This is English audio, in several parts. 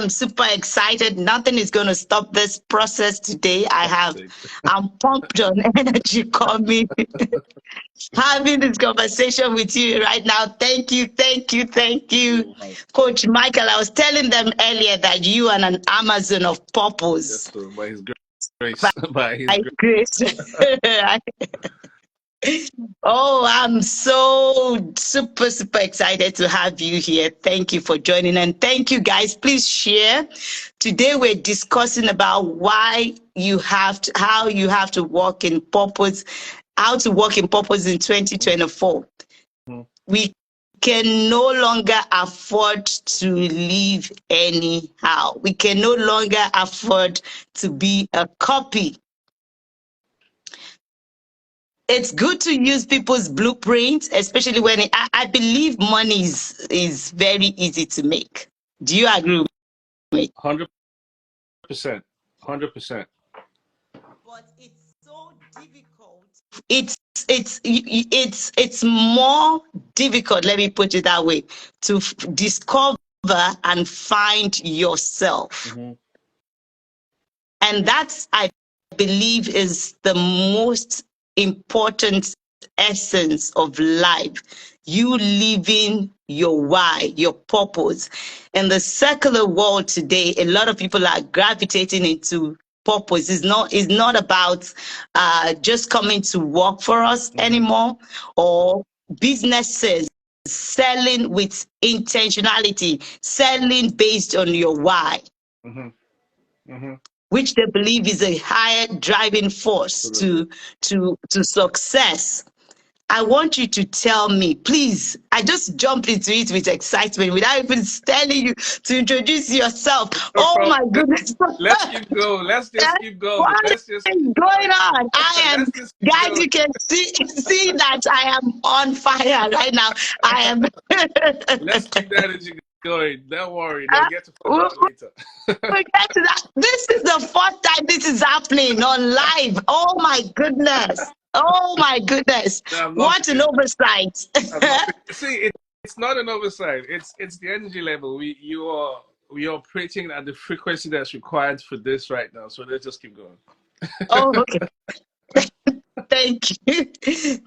am super excited. Nothing is going to stop this process today. I'm pumped on energy coming. Having this conversation with you right now. Thank you, thank you, thank you. Coach Michael, I was telling them earlier that you are an Amazon of purpose. Yes, by his grace. By his grace. Oh, I'm so super excited to have you here. Thank you for joining, and thank you guys. Please share. Today we're discussing about how you have to walk in purpose, how to walk in purpose in 2024. We can no longer afford to live anyhow. We can no longer afford to be a copy. It's good to use people's blueprints, especially when I believe money is very easy to make. Do you agree with me? 100%. 100%. But it's so difficult. It's more difficult, let me put it that way, to discover and find yourself. And that's, I believe, is the most important essence of life. You living your why, your purpose. In the secular world today, a lot of people are gravitating into purpose. It's not about just coming to work for us anymore, or businesses selling with intentionality, selling based on your why. Which they believe is a higher driving force to success. I want you to tell me, please. I just jumped into it with excitement without even telling you to introduce yourself. Oh my goodness. Let's keep going. Let's just keep going. What is going on? Guys, you can see that I am on fire right now. I am. Let's keep that energy going. Don't worry. They'll get to that later. We'll get to that. This is the first time this is happening on live. Oh my goodness. Oh my goodness. What an oversight. See, it's not an oversight. It's the energy level. We are operating at the frequency that's required for this right now. So let's just keep going. Oh, okay. Thank you.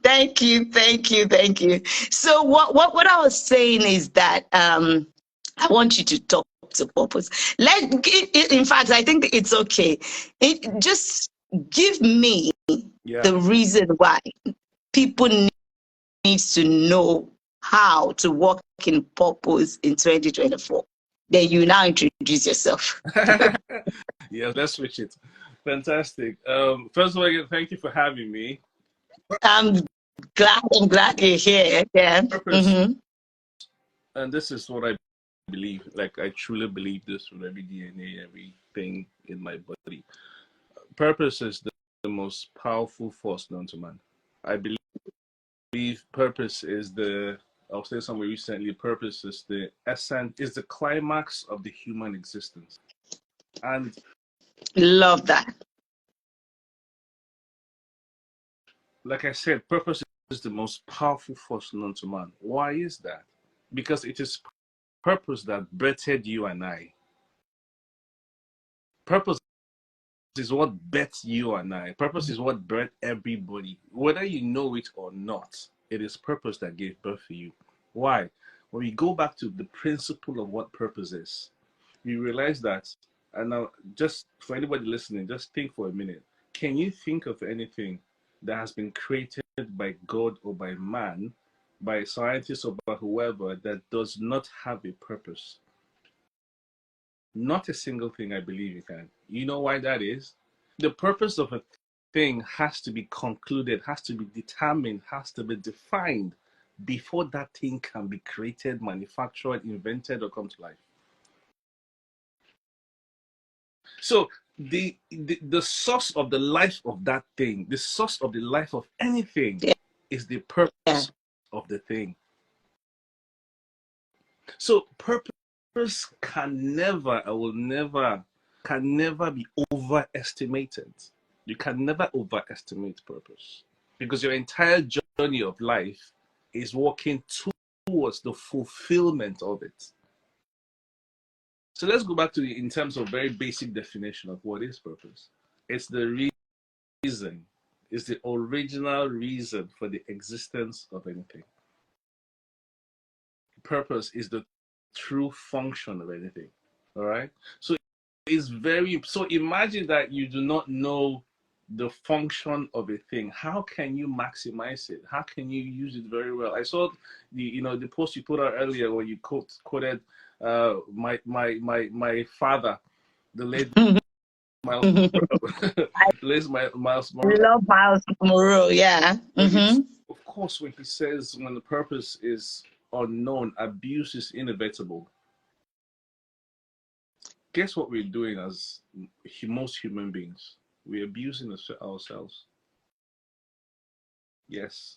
Thank you. Thank you. Thank you. So what I was saying is that I want you to talk to purpose. In fact, I think it's okay. Just give me the reason why people need to know how to walk in purpose in 2024. Then you now introduce yourself. Yeah, let's switch it. Fantastic. First of all, again, thank you for having me. I'm glad you're here. Yeah. Purpose. And this is what I believe. Like, I truly believe this with every DNA, everything in my body. Purpose is the most powerful force known to man. I believe purpose is I'll say somewhere recently, purpose is the essence, is the climax of the human existence. And love that. Like I said, purpose is the most powerful force known to man. Why is that? Because it is purpose that birthed you and I. Purpose is what birthed you and I. Purpose is what birthed everybody. Whether you know it or not, it is purpose that gave birth to you. Why? When we go back to the principle of what purpose is, you realize that, and now just for anybody listening, just think for a minute. Can you think of anything that has been created by God or by man, by scientists or by whoever, that does not have a purpose? Not a single thing, I believe you can. You know why that is? The purpose of a thing has to be concluded, has to be determined, has to be defined before that thing can be created, manufactured, invented, or come to life. So the source of the life of that thing, the source of the life of anything, is the purpose of the thing. So purpose can never be overestimated. You can never overestimate purpose, because your entire journey of life is walking towards the fulfillment of it. So let's go back to in terms of very basic definition of what is purpose. It's the reason, it's the original reason for the existence of anything. Purpose is the true function of anything. All right. So it's very, so imagine that you do not know the function of a thing. How can you maximize it? How can you use it very well? I saw the post you put out earlier where you quoted my father, the late Myles Munroe. The late Myles I Munroe. love Myles Munroe, yeah. Of course, when he says when the purpose is unknown, abuse is inevitable. Guess what we're doing as most human beings? We're abusing ourselves. Yes.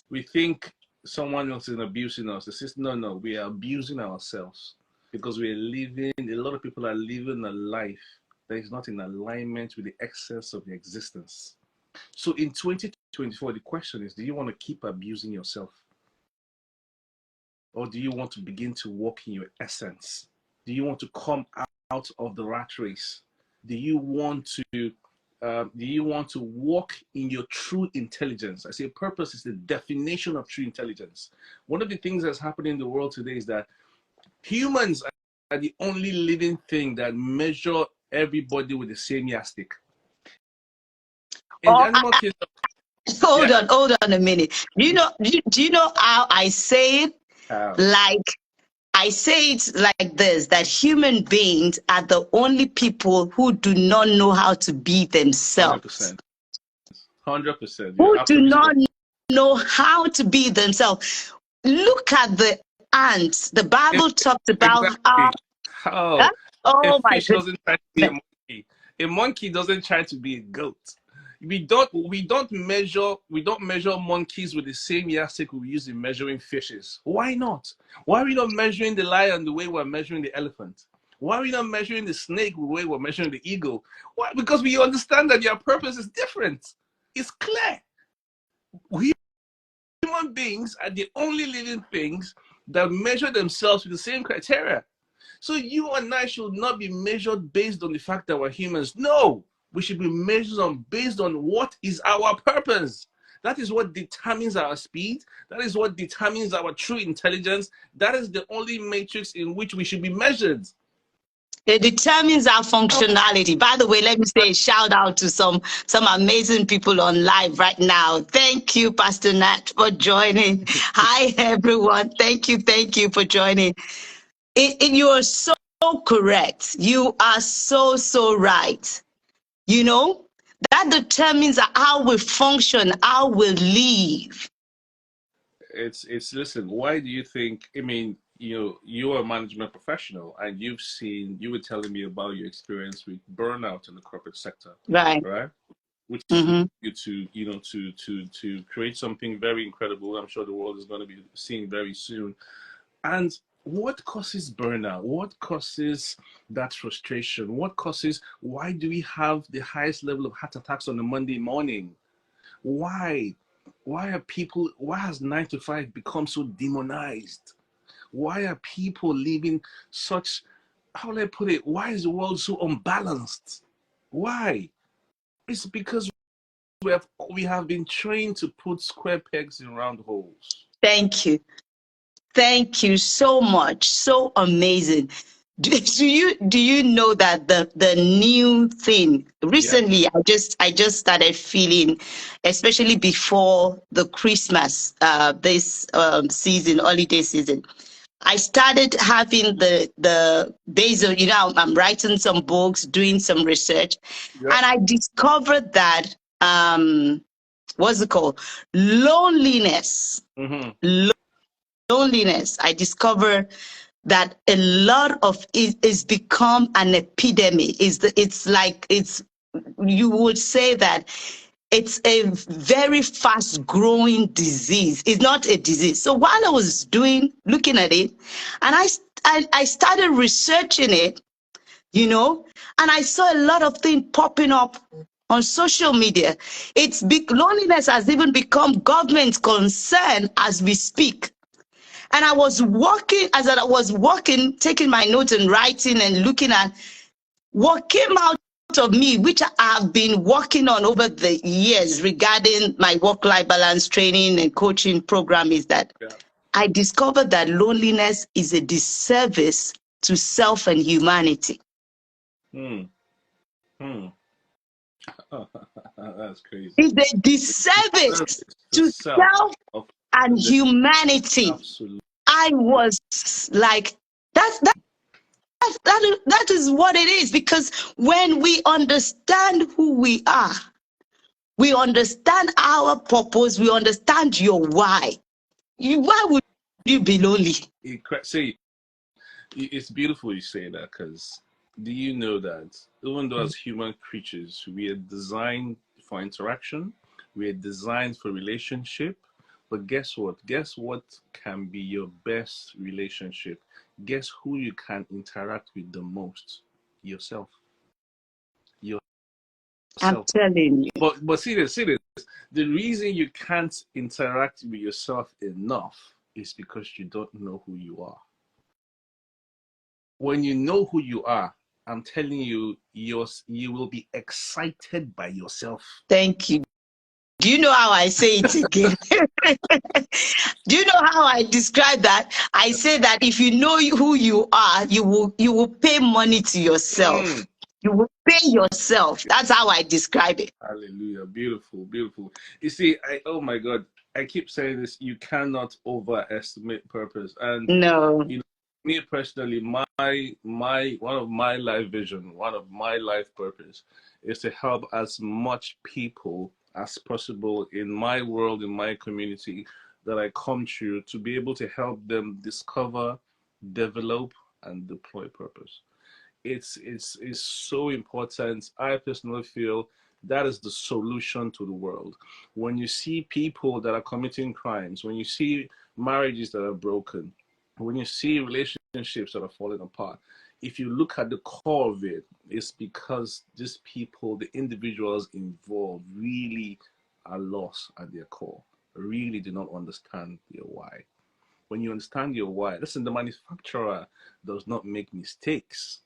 We think someone else is abusing us. The system, no, we are abusing ourselves because we're living, a lot of people are living a life that is not in alignment with the essence of the existence. So in 2024, the question is, do you want to keep abusing yourself? Or do you want to begin to walk in your essence? Do you want to come out of the rat race? Do you want to walk in your true intelligence? I say purpose is the definition of true intelligence. One of the things that's happening in the world today is that humans are the only living thing that measure everybody with the same yardstick. In the animal kingdom, Hold on a minute. Do you know how I say it? Like, I say it like this, that human beings are the only people who do not know how to be themselves. 100%. Who do not know how to be themselves. Look at the ants. The Bible talked about how oh a my fish doesn't try to be a monkey. A monkey doesn't try to be a goat. We don't measure monkeys with the same yardstick we use in measuring fishes. Why not? Why are we not measuring the lion the way we're measuring the elephant? Why are we not measuring the snake the way we're measuring the eagle? Why? Because we understand that their purpose is different. It's clear. Human beings are the only living things that measure themselves with the same criteria. So you and I should not be measured based on the fact that we're humans. No, we should be measured based on what is our purpose. That is what determines our speed. That is what determines our true intelligence. That is the only matrix in which we should be measured. It determines our functionality. By the way, let me say a shout out to some amazing people on live right now. Thank you, Pastor Nat, for joining. Hi, everyone. Thank you for joining. You are so correct. You are so right. You know, that determines how we function, how we live. It's listen, why do you think, I mean, you're a management professional and you were telling me about your experience with burnout in the corporate sector. Right. Which is you to create something very incredible. I'm sure the world is going to be seeing very soon. And what causes burnout? What causes that frustration? Why do we have the highest level of heart attacks on a Monday morning? Why has 9 to 5 become so demonized? Why are people living such, how will I put it? Why is the world so unbalanced? Why? It's because we have been trained to put square pegs in round holes. Thank you so much. So amazing. Do you know that the new thing recently? Yeah. I just started feeling, especially before the Christmas this season, holiday season. I started having the base of, I'm writing some books, doing some research, and I discovered that what's it called? Loneliness. Loneliness. I discovered that a lot of it is become an epidemic. You would say that it's a very fast growing disease. It's not a disease. So while I was looking at it, and I started researching it, and I saw a lot of things popping up on social media. Loneliness has even become government concern as we speak. And I was walking, as I was walking, taking my notes and writing and looking at what came out of me, which I have been working on over the years regarding my work-life balance training and coaching program, is that I discovered that loneliness is a disservice to self and humanity. Hmm. Hmm. That's crazy. It's a disservice to self and humanity. Absolutely. I was like, that is what it is, because when we understand who we are, we understand our purpose, we understand your why. Why would you be lonely? See, it's beautiful you say that, because do you know that even though as human creatures we are designed for interaction, we are designed for relationship, but guess what? Guess what can be your best relationship? Guess who you can interact with the most? Yourself. I'm Yourself. telling you. But see this. The reason you can't interact with yourself enough is because you don't know who you are. When you know who you are, I'm telling you, you will be excited by yourself. Thank you. Do you know how I say it again? Do you know how I describe that? I say that if you know who you are, you will pay money to yourself. You will pay yourself. That's how I describe it. Hallelujah. Beautiful, beautiful. You see, oh my God, I keep saying this, you cannot overestimate purpose. And no, you know, me personally, my one of my life vision, one of my life purpose is to help as much people as possible in my world, in my community that I come to be able to help them discover, develop, and deploy purpose. It's so important. I personally feel that is the solution to the world. When you see people that are committing crimes, when you see marriages that are broken, when you see relationships that are falling apart, if you look at the core of it, it's because these people, the individuals involved, really are lost at their core, really do not understand their why. When you understand your why, listen, the manufacturer does not make mistakes.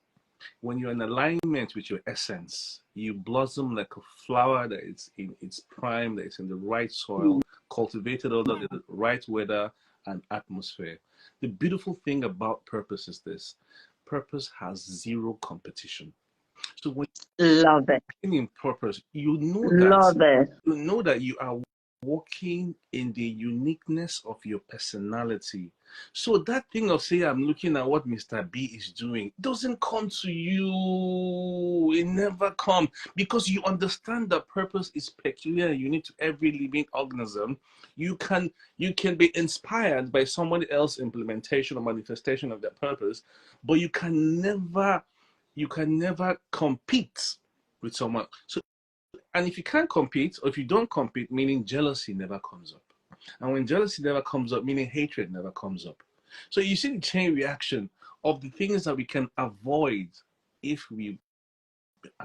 When you're in alignment with your essence, you blossom like a flower that is in its prime, that is in the right soil, cultivated under the right weather and atmosphere. The beautiful thing about purpose is this: purpose has zero competition. So when love it. you're in purpose, Love it. you know that you are walking in the uniqueness of your personality. So that thing of say I'm looking at what Mr. B is doing doesn't come to you. It never comes because you understand that purpose is peculiar and unique to every living organism. You can be inspired by somebody else's implementation or manifestation of that purpose, but you can never compete with someone. So, and if you can't compete, or if you don't compete, meaning jealousy never comes up. And when jealousy never comes up, meaning hatred never comes up. So you see the chain reaction of the things that we can avoid if we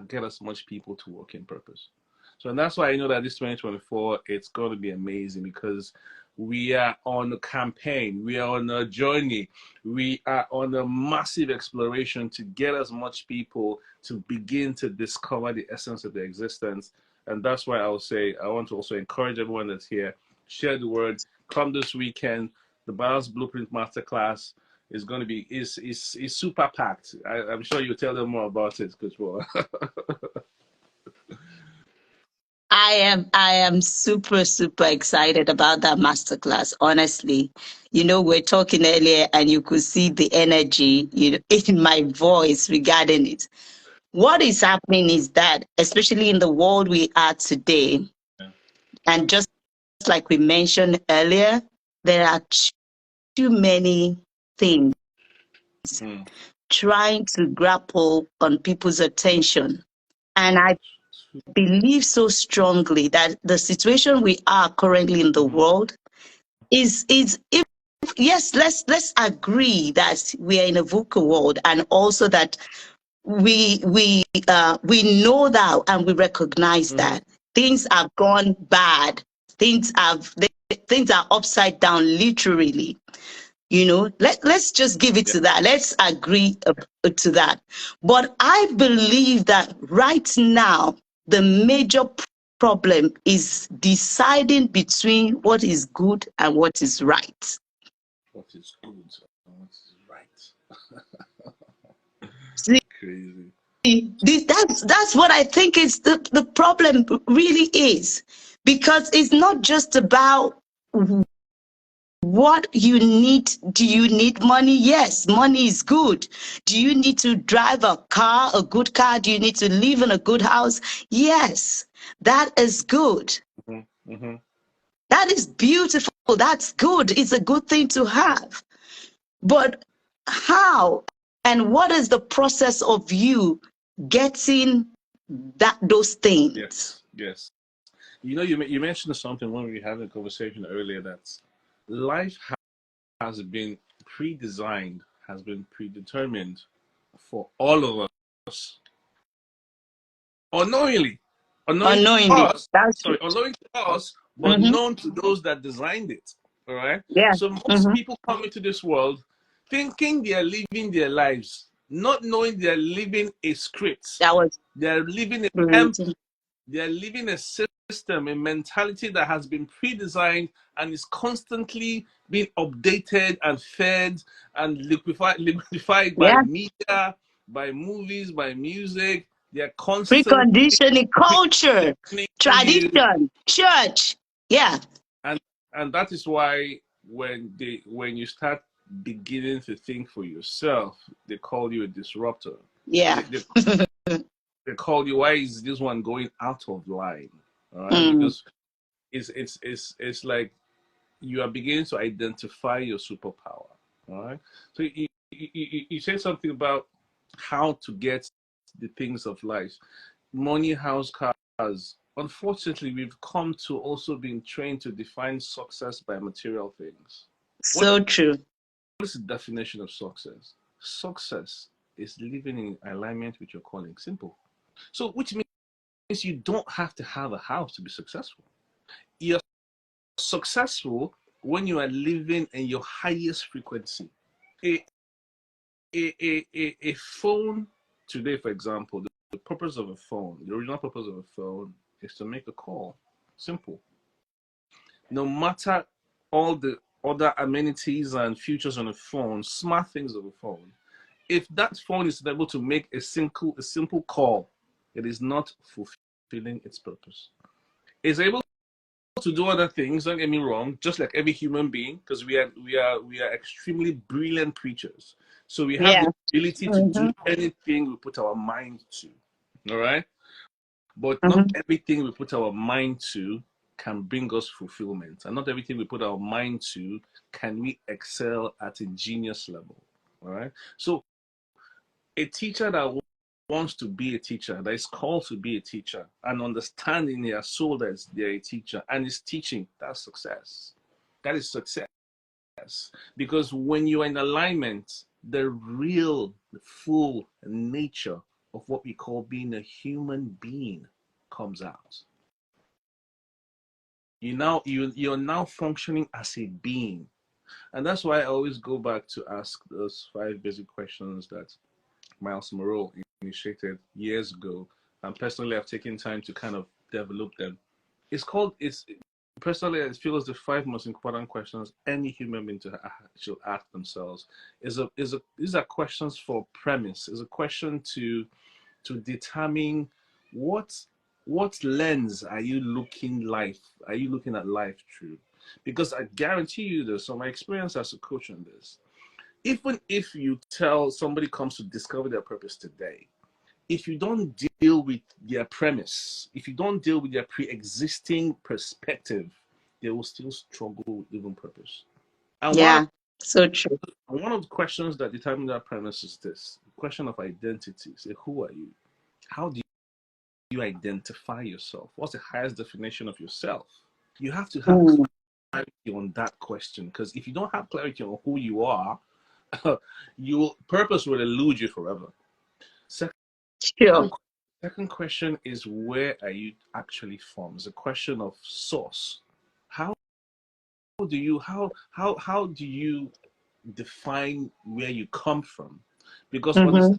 get as much people to work in purpose. So and that's why I know that this 2024, it's going to be amazing because we are on a campaign, we are on a journey, we are on a massive exploration to get as much people to begin to discover the essence of their existence. And that's why I'll say, I want to also encourage everyone that's here, share the word, come this weekend, the Balance Blueprint Masterclass is going to be is super packed. I'm sure you'll tell them more about it, Coach Bola. I am super, super excited about that masterclass. Honestly, we're talking earlier and you could see the energy, in my voice regarding it. What is happening is that, especially in the world we are today, and just like we mentioned earlier, there are too many things trying to grapple on people's attention. And I believe so strongly that the situation we are currently in the world is if yes, let's agree that we are in a VUCA world, and also that we know that, and we recognize that things have gone bad, things are upside down literally. Let's just give it to that. Let's agree to that. But I believe that right now, the major problem is deciding between what is good and what is right. What is good and what is right? Crazy. That's what I think is the problem really is, because it's not just about what you need. Do you need money? Yes, money is good. Do you need to drive a good car? Do you need to live in a good house? Yes, that is good. Mm-hmm. Mm-hmm. That is beautiful. That's good. It's a good thing to have. But how and what is the process of you getting those things? Yes, yes. You mentioned something when we were having a conversation earlier, that life has been pre-designed, has been predetermined for all of us, unknowingly, unknowing to Unknowingly. us. That's Sorry, unknowing to us, but mm-hmm. known to those that designed it. All right. Yeah. So most Mm-hmm. people come into this world thinking they are living their lives, not knowing they are living a script. That was They are living a creating. template. They are living a system, a mentality that has been pre-designed and is constantly being updated and fed and liquefied by Yeah. media, by movies, by music. They are constantly Preconditioning culture, conditioning you, tradition, church. Yeah. and that is why when you start beginning to think for yourself, they call you a disruptor. Yeah. They, they, they call you, why is this one going out of line? All right, Mm. because it's like you are beginning to identify your superpower. All right. So you say something about how to get the things of life, money, house, cars. Unfortunately, we've come to also being trained to define success by material things. What So true. is the definition of success? Success is living in alignment with your calling. Simple. So, which means you don't have to have a house to be successful. You're successful when you are living in your highest frequency. A, a phone today, for example, the purpose of a phone, the original purpose of a phone is to make a call. Simple. No matter all the other amenities and features on a phone, smart things of a phone, if that phone is able to make a simple call, it is not fulfilling its purpose. It's able to do other things, don't get me wrong, just like every human being, because we are extremely brilliant creatures. So we have Yeah. the ability to Mm-hmm. do anything we put our mind to. All right. But not Mm-hmm. everything we put our mind to can bring us fulfillment. And not everything we put our mind to can we excel at a genius level. All right. So a teacher that wants to be a teacher, that is called to be a teacher, and understanding their soul that they're a teacher and is teaching, that's success. That is success. Because when you're in alignment, the real, the full nature of what we call being a human being comes out. You're now functioning as a being. And that's why I always go back to ask those 5 basic questions that Myles Munroe initiated years ago. And personally, I've taken time to kind of develop them. It's personally, I feel as the 5 most important questions any human being should ask themselves. These are questions for premise. Is a question to determine what what lens are you looking at life through? Because I guarantee you this, from my experience as a coach on this, even if you tell somebody comes to discover their purpose today, if you don't deal with their premise, if you don't deal with their pre-existing perspective, they will still struggle with living purpose. And Yeah. So true. one of the questions that determine that premise is this: the question of identity. Say, who are you? How do you identify yourself? What's the highest definition of yourself? You have to have Mm. clarity on that question, because if you don't have clarity on who you are, your purpose will elude you forever. Second, Sure. second question is, where are you actually from? It's a question of source. How do you define where you come from, because Mm-hmm.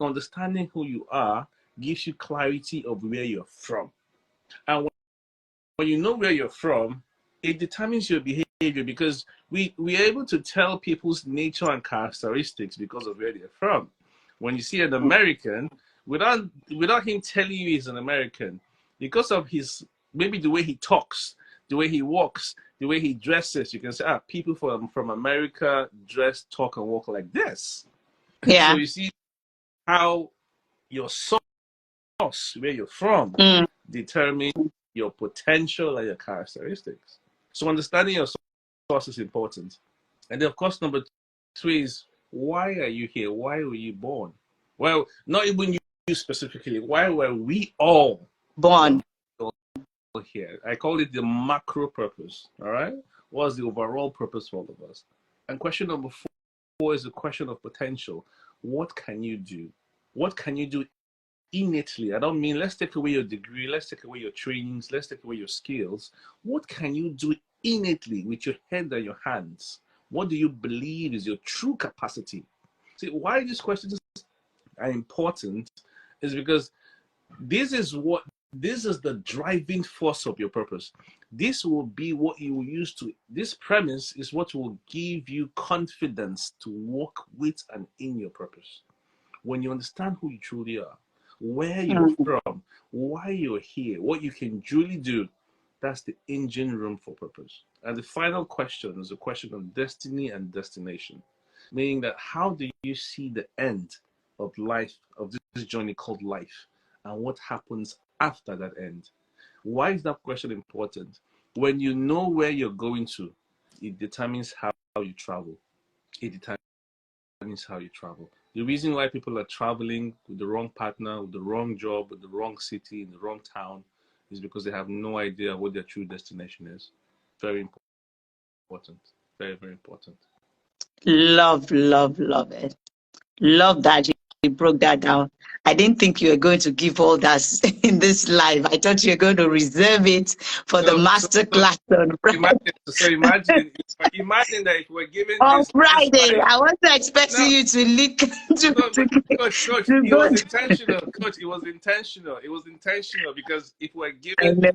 understanding who you are gives you clarity of where you're from. And when you know where you're from, it determines your behavior, because we are able to tell people's nature and characteristics because of where they're from. When you see an American, without him telling you he's an American, because of his, maybe the way he talks, the way he walks, the way he dresses, you can say, people from America dress, talk, and walk like this. So Yeah. you see how your source, where you're from, Mm. determines your potential and your characteristics. So understanding your source is important. And then, of course, number three is, why are you here? Why were you born? Well, not even you specifically. Why were we all Born. here? I call it the macro purpose. All right. What's the overall purpose for all of us? And question number four is a question of potential. What can you do? What can you do innately? I don't mean let's take away your degree, let's take away your trainings, let's take away your skills. What can you do innately with your head and your hands? What do you believe is your true capacity? See, why these questions are important is because this is the driving force of your purpose. This will be what you will use to, this premise is what will give you confidence to walk with and in your purpose. When you understand who you truly are, where you're Mm. from, why you're here, what you can truly do, that's the engine room for purpose. And the final question is a question of destiny and destination, meaning that how do you see the end of life, of this journey called life, and what happens after that end? Why is that question important? When you know where you're going to, it determines how you travel. It determines how you travel. The reason why people are traveling with the wrong partner, with the wrong job, with the wrong city, in the wrong town, is because they have no idea what their true destination is. Very important. Very, very important. Love, love, love it. Love that you broke that down. I didn't think you were going to give all that in this live. I thought you were going to reserve it for the master So class on imagine that if we're given on this Friday. live. I wasn't expecting No, you to leak no, but coach, to it go. was intentional. Coach, it was intentional. It was intentional because if we're I given know.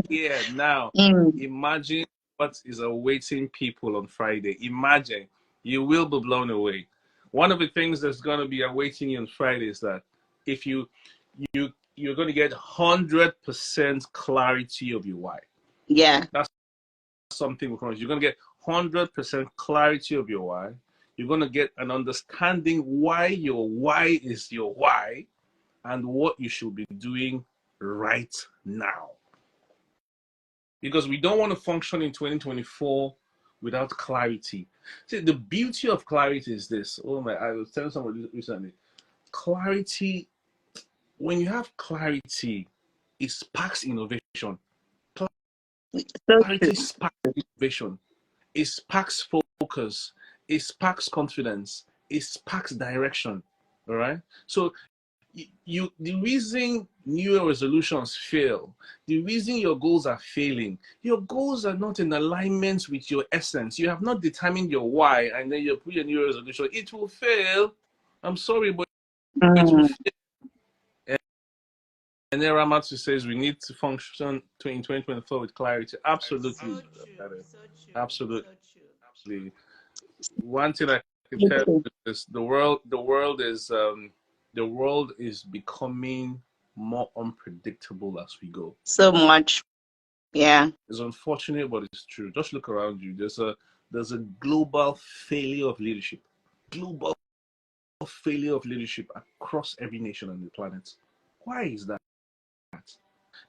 here now, Mm, imagine what is awaiting people on Friday. Imagine, you will be blown away. One of the things that's going to be awaiting you on Friday is that if you're going to get 100% clarity of your why. yeah, That's something you're going to get 100% clarity of your why. You're going to get an understanding why your why is your why and what you should be doing right now. Because we don't want to function in 2024 without clarity. See, the beauty of clarity is this. Oh my, I was telling somebody recently, clarity, when you have clarity, it sparks innovation. so true. Clarity sparks innovation. It sparks focus. It sparks confidence. It sparks direction. All right. So the reason New Year resolutions fail, the reason your goals are failing, your goals are not in alignment with your essence. You have not determined your why, and then you put your New Year resolution. It will fail. I'm sorry, but it will Mm, fail. And then Ramatsu says we need to function in 2024 with clarity. Absolutely, so true. So true. absolutely. So true. One thing I can tell Okay. you is the world is becoming more unpredictable as we go. So much. Yeah. It's unfortunate, but it's true. Just look around you. There's a global failure of leadership. Global failure of leadership across every nation on the planet. Why is that?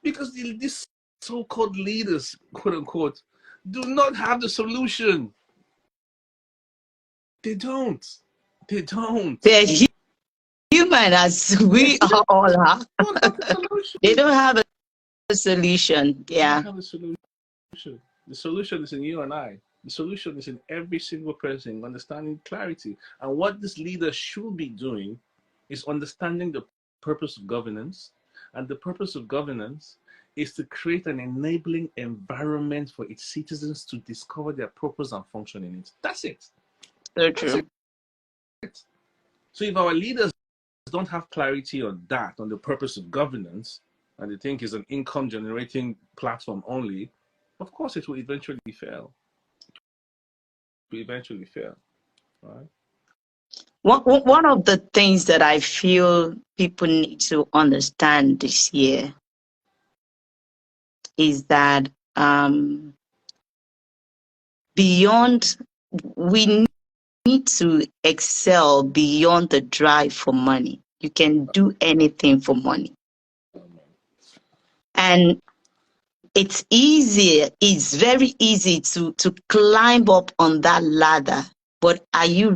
Because these so-called leaders, quote unquote, do not have the solution. They don't. They don't. They're human as we all are. They don't have the solution. They don't have a solution. They don't Yeah. have the solution. The solution is in you and I. The solution is in every single person, understanding clarity. And what this leader should be doing is understanding the purpose of governance. And the purpose of governance is to create an enabling environment for its citizens to discover their purpose and function in it. That's it. So That's true. it. So if our leaders don't have clarity on that, on the purpose of governance, and they think it's an income generating platform only, of course it will eventually fail. It will eventually fail, right? One of the things that I feel people need to understand this year is that beyond, we need to excel beyond the drive for money. You can do anything for money. And it's very easy to climb up on that ladder, but are you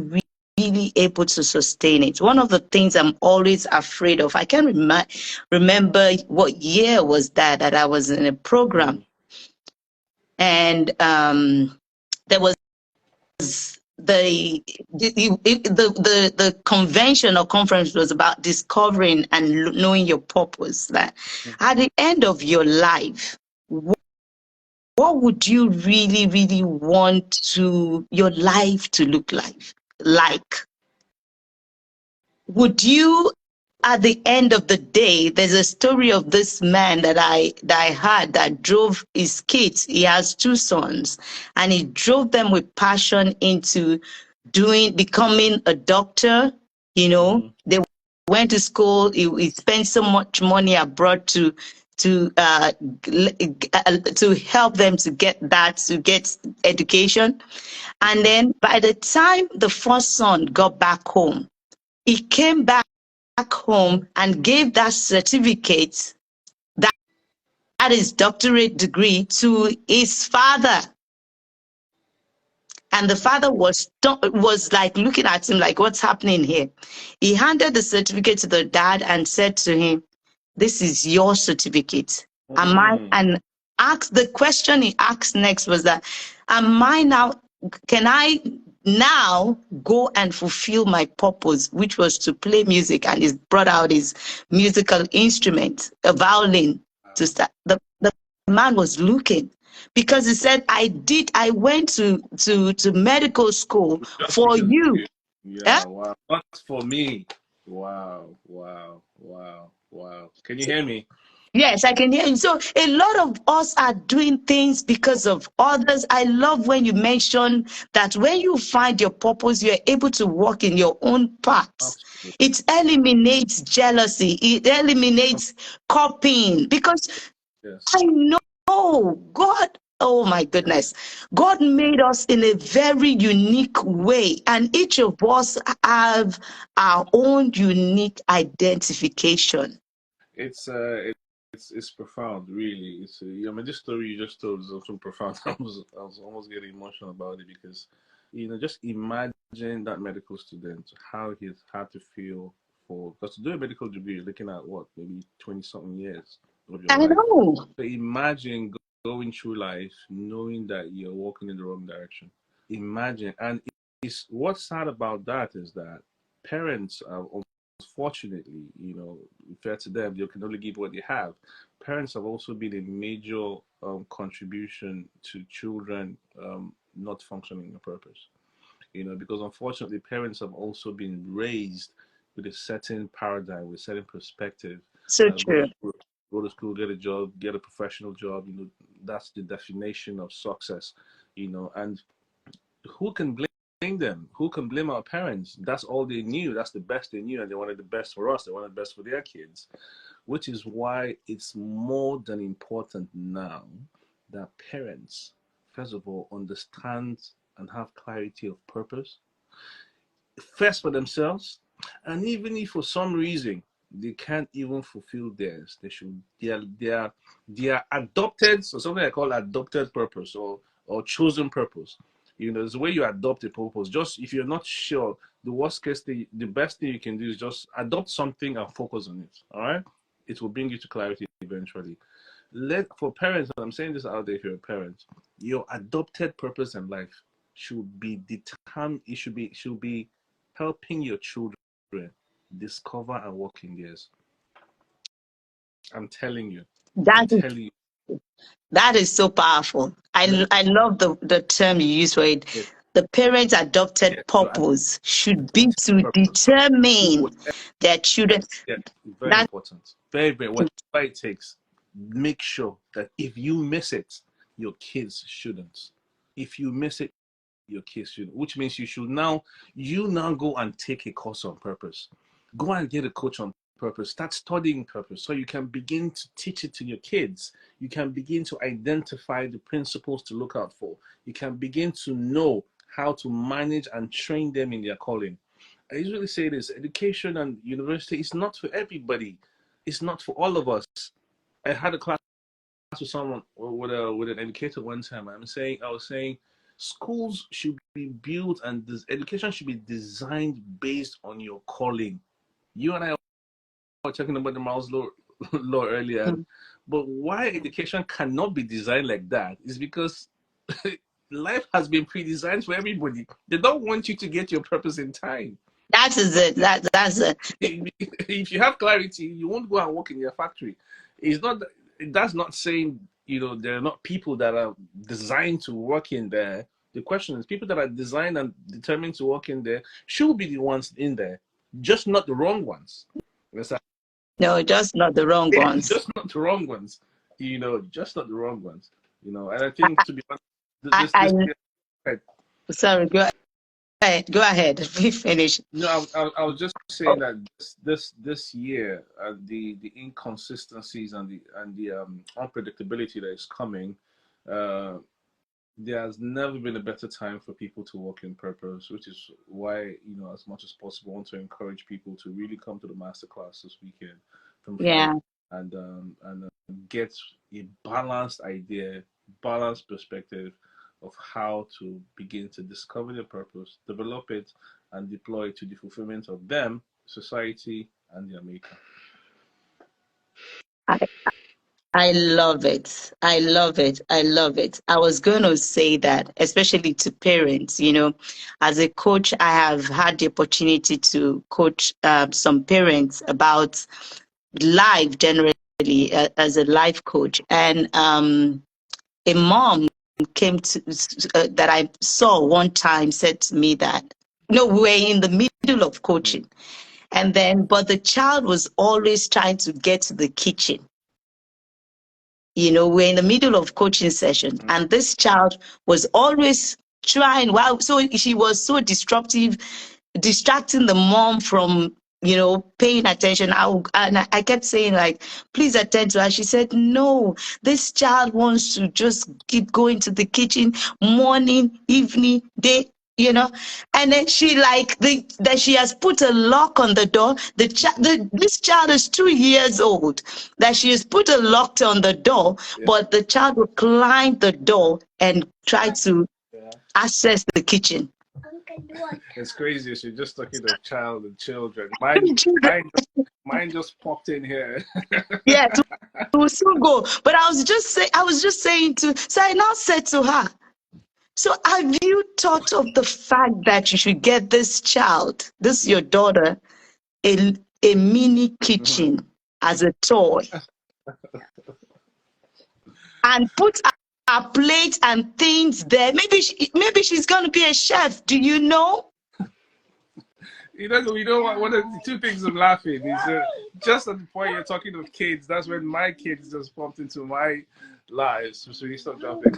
really able to sustain it? One of the things I'm always afraid of, I can't remember what year was that I was in a program, and there was the convention or conference was about discovering and knowing your purpose. That at the end of your life, what would you really, really want to your life to look like? Like, would you, at the end of the day, there's a story of this man that I heard that drove his kids. He has two sons, and he drove them with passion into becoming a doctor. They went to school. He spent so much money abroad to help them to get education. And then by the time the first son got back home, he came back home and gave that certificate, that is doctorate degree, to his father. And the father was like looking at him like, what's happening here? He handed the certificate to the dad and said to him, this is your certificate. And asked, the question he asked next was that, can I now go and fulfill my purpose, which was to play music? And he brought out his musical instrument, a violin, to start. The man was looking, because he said, I went to medical school Just for because of you. you. Yeah, wow. Not for me. Wow, wow, wow, wow. Can you hear me? Yes, I can hear you. So a lot of us are doing things because of others. I love when you mention that when you find your purpose, you're able to walk in your own path. Absolutely. It eliminates jealousy. It eliminates copying, because Yes. I know God, oh my goodness, God made us in a very unique way, and each of us have our own unique identification. It's profound, really. I mean, this story you just told is also profound. I was almost getting emotional about it because, just imagine that medical student, how he's had to feel because to do a medical degree, you're looking at what, maybe 20 something years of your I life. know. So imagine going through life knowing that you're walking in the wrong direction. Imagine, and what's sad about that is that parents are, unfortunately, fair to them, they can only give what they have. Parents have also been a major contribution to children not functioning in purpose. Because unfortunately, parents have also been raised with a certain paradigm, with a certain perspective. So Go to true. school, get a job, get a professional job. That's the definition of success. And who can blame them? Who can blame our parents? That's all they knew. That's the best they knew, and they wanted the best for us. They wanted the best for their kids, which is why it's more than important now that parents, first of all, understand and have clarity of purpose, first for themselves, and even if for some reason they can't even fulfill theirs, they are adopted, so something I call adopted purpose, or chosen purpose. There's a way you adopt a purpose. Just if you're not sure, the worst case thing, the best thing you can do is just adopt something and focus on it. All right, it will bring you to clarity eventually. For parents, and I'm saying this out there, if you're a parent, your adopted purpose in life should be determined. It should be helping your children discover and walk in theirs. I'm telling you. I'm That is, telling you. that is so powerful. I love the term you use for it. Yes. the parents' adopted Yeah. So purpose should be adopted to purpose. Do determine whatever. their children. Yeah, very That's important. Very, very. Whatever it takes, make sure that if you miss it, your kids shouldn't. If you miss it, your kids shouldn't. Which means you now go and take a course on purpose. Go and get a coach on purpose. Start studying purpose so you can begin to teach it to your kids. You can begin to identify the principles to look out for. You can begin to know how to manage and train them in their calling. I usually say this: education and university is not for everybody. It's not for all of us. I had a class with someone with an educator one time. I was saying, schools should be built and this education should be designed based on your calling. You and I were talking about the Myles law earlier, but why education cannot be designed like that is because life has been pre-designed for everybody. They don't want you to get your purpose in time. that is it. That's it. If you have clarity, you won't go and work in your factory. It's not. That's not saying there are not people that are designed to work in there. The question is, people that are designed and determined to work in there should be the ones in there, just not the wrong ones. No, just not the wrong Yeah, ones. just not the wrong ones. Just not the wrong ones. And I think, to be honest, I year, sorry. Go ahead. We finish. no, I was just saying that this year, the inconsistencies and the unpredictability that is coming, uh, there has never been a better time for people to work in purpose, which is why, as much as possible, I want to encourage people to really come to the masterclass this weekend from Friday Yeah. and get a balanced idea, balanced perspective of how to begin to discover their purpose, develop it, and deploy it to the fulfillment of them, society, and their maker. I, I love it. I love it. I love it. I was going to say that, especially to parents, as a coach, I have had the opportunity to coach some parents about life generally as a life coach. And a mom came to that I saw one time said to me that, no, we were in the middle of coaching. And then, but the child was always trying to get to the kitchen. We're in the middle of coaching session, and this child was always trying. Wow, so she was so disruptive, distracting the mom from paying attention. I kept saying, like, please attend to her. She said, no, this child wants to just keep going to the kitchen morning, evening, day. And then she that she has put a lock on the door. This child is 2 years old. That she has put a lock on the door, but the child will climb the door and try to access the kitchen. It's crazy. You're just talking of child and children. Mine just popped in here. Yeah, it will soon go. But I was just saying so I now said to her, so have you thought of the fact that you should get this child, your daughter, a mini kitchen as a toy, and put a plate and things there? Maybe she's going to be a chef. Do you know? You know what? One of the two things I'm laughing is just at the point you're talking of kids. That's when my kids just popped into my lives. So you stop jumping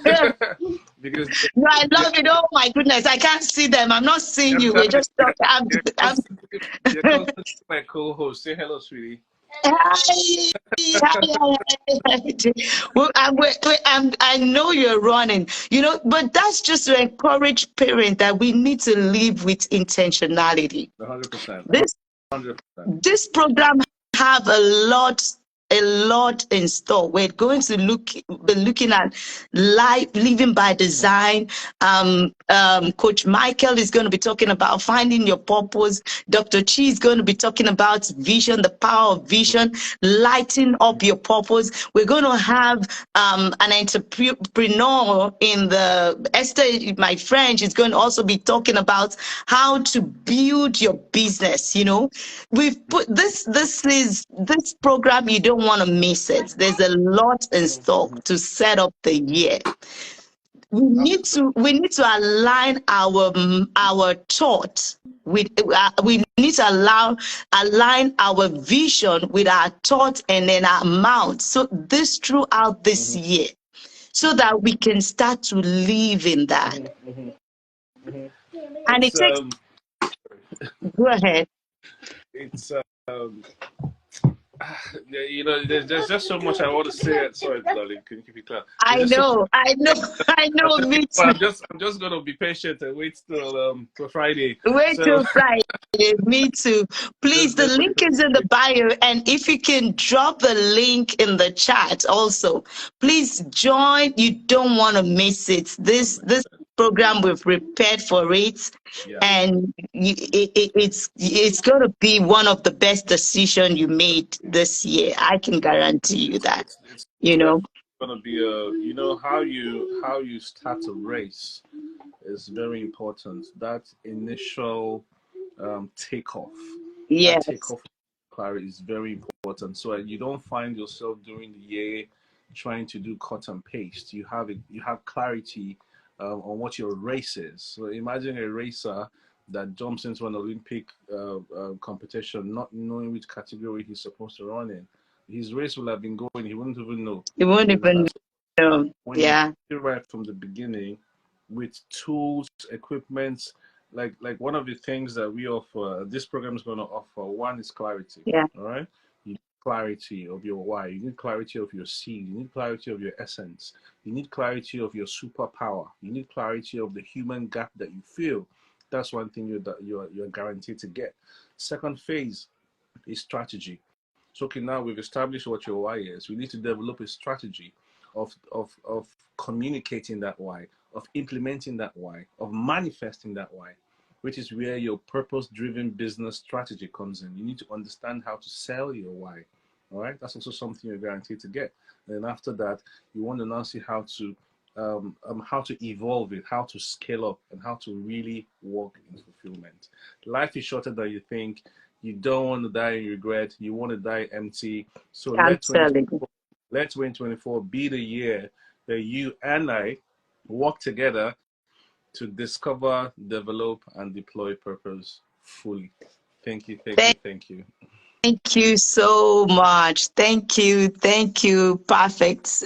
because no, I love it. Oh my goodness, I can't see them. I'm not seeing you. We're just talking. You're constantly my co-host. Say hello, sweetie. Hi. Well, I know you're running, but that's just to encourage parents that we need to live with intentionality. 100%. 100%. This program have a lot in store. We're going to be looking at life, living by design. Coach Michael is going to be talking about finding your purpose. Dr. Chi is going to be talking about vision, the power of vision, lighting up your purpose. We're going to have an entrepreneur in Esther, my friend, is going to also be talking about how to build your business. We've put this program, you don't want to miss it. There's a lot in stock to set up the year. we need to align our thought with we need to align our vision with our thought and then our mouth. So this throughout this year, so that we can start to live in that. And it It's takes. Go ahead. it's you know, there's just so much I want to say. Sorry, darling, can you keep it clear? I There's just so know, I know, I know. Me too. I'm just gonna be patient and wait till Friday. Wait So till Friday. Me too. Please, the let's wait. link is in the bio. And if you can drop the link in the chat also, please join. You don't want to miss it. This program, we've prepared for it. Yeah. And it's going to be one of the best decisions you made this year. I can guarantee you that. It's You know? gonna be a, you know, how you start a race is very important. That initial takeoff, that Yes. takeoff clarity is very important. So you don't find yourself during the year trying to do cut and paste. You have clarity on what your race is. So imagine a racer that jumps into an Olympic competition not knowing which category he's supposed to run in. His race will have been going, he wouldn't even know. You won't You even understand? know. When Yeah. you right from the beginning with tools, equipment, like one of the things that we offer, this program is going to offer, one is clarity. Yeah. All right, you need clarity of your why, you need clarity of your seed, you need clarity of your essence, you need clarity of your superpower, you need clarity of the human gap that you feel. That's one thing you're guaranteed to get. Second phase is strategy. So okay, now we've established what your why is. We need to develop a strategy of communicating that why, of implementing that why, of manifesting that why, which is where your purpose-driven business strategy comes in. You need to understand how to sell your why. All right, that's also something you're guaranteed to get. And then after that, you want to now see how to evolve it, how to scale up, and how to really work in fulfillment. Life is shorter than you think. You don't want to die in regret. You want to die empty. So I'm telling you. let 2024 be the year that you and I work together to discover, develop, and deploy purpose fully. Thank you, thank you, thank you. Thank you so much. Thank you. Thank you. Perfect.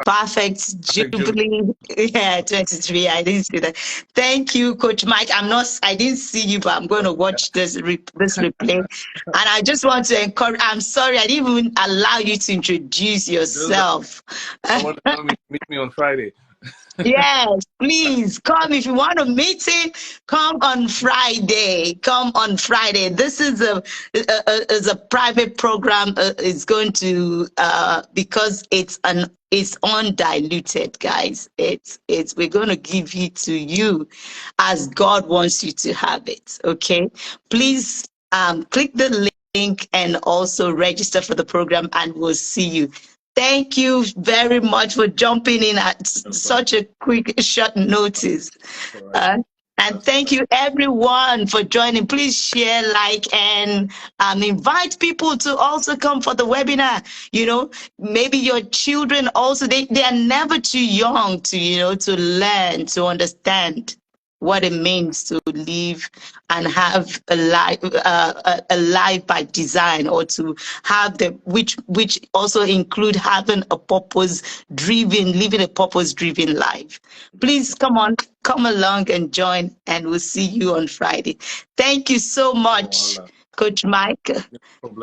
Perfect Jubilee. Yeah, 23. I didn't see that. Thank you, Coach Mike. I didn't see you, but I'm going to watch this replay. And I just want to encourage, I'm sorry, I didn't even allow you to introduce yourself. I want to meet me on Friday. Yes, please come. If you want to meet him, come on Friday. Come on Friday. This is a private program. It's going to because it's undiluted, guys. It's we're going to give it to you as God wants you to have it. Okay, please click the link and also register for the program, and we'll see you. Thank you very much for jumping in at such a quick, short notice. And thank you everyone for joining. Please share, like, and invite people to also come for the webinar. You know, maybe your children also, they are never too young to, to learn, to understand what it means to live and have a life by design, or to have which also include having a living a purpose-driven life. Please come along and join, and we'll see you on Friday. Thank you so much, Coach Mike.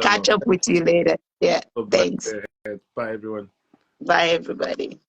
Catch up with you later. Yeah, thanks. Bye, everyone. Bye, everybody.